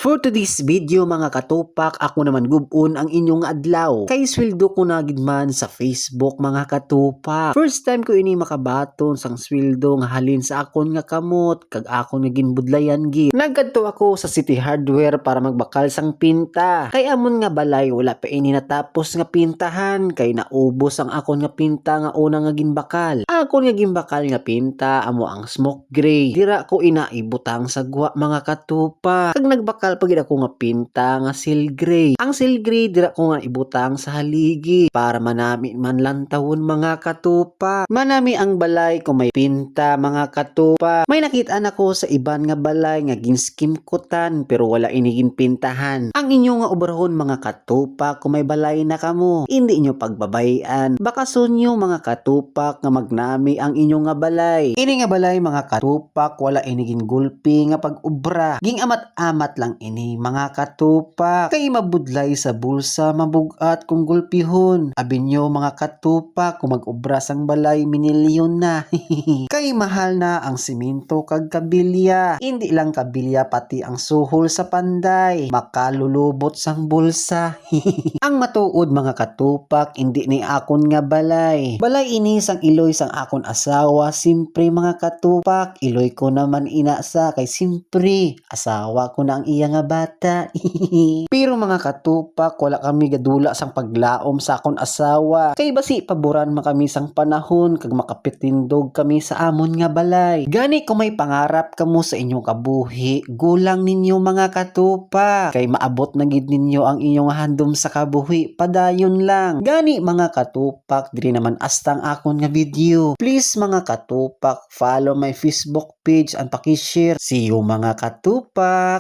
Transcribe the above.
For today's video mga katupak, ako naman gubon ang inyong adlaw. Kay sweldo ko na gid man sa Facebook mga katupak. First time ko ini makabaton sang sweldo nga halin sa akon nga kamot kag akon nga ginbudlayan gid. Nagkadto ako sa City Hardware para magbakal sang pinta. Kay amon nga balay wala pa ini natapos nga pintahan kay naubos ang akon nga pinta nga una nga ginbakal. Akon nga ginbakal nga pinta amo ang smoke gray. Dira ko inaibutang sa gwa mga katupak. Kag nagbakal pagid ako nga pinta nga seal gray. Ang seal gray dira ko nga ibutang sa haligi para manami man lantawon mga katupa. Manami ang balay kung may pinta mga katupa. May nakita nako sa iban nga balay nga ginskimkutan pero wala inigin pintahan. Ang inyo nga obrahon mga katupa kung may balay na kamo. Hindi inyo pagbabayan. Bakason nyo mga katupak nga magnami ang inyo nga balay. Ini nga balay mga katupak wala inigin gulpi nga pag-ubra. Ging amat-amat lang ini mga katupak. Kay mabudlay sa bulsa mabugat kung gulpihon. Abinyo mga katupak kung mag-ubra sang balay minilyon na. Kay mahal na ang simento kag kabilya. Hindi lang kabilya pati ang suhol sa panday. Makalulubot sang bulsa. Ang matuod mga katupak hindi ni akon nga balay. Balay ini sang iloy sang akon asawa. Simpre mga katupak iloy ko naman inasa kay simpre asawa ko na ang iya nga bata. Pero mga katupak wala kami gadula sang paglaom sa akon asawa. Kay basi paboran man kami sang panahon kag makapitindog kami sa amon nga balay. Gani kung may pangarap kamo sa inyong kabuhi, gulang ninyo mga katupak. Kay maabot na gid ninyo ang inyong handom sa kabuhi, padayon lang. Gani mga katupak, diri naman astang akon nga video. Please mga katupak, follow my Facebook page and paki-share. See you mga katupak.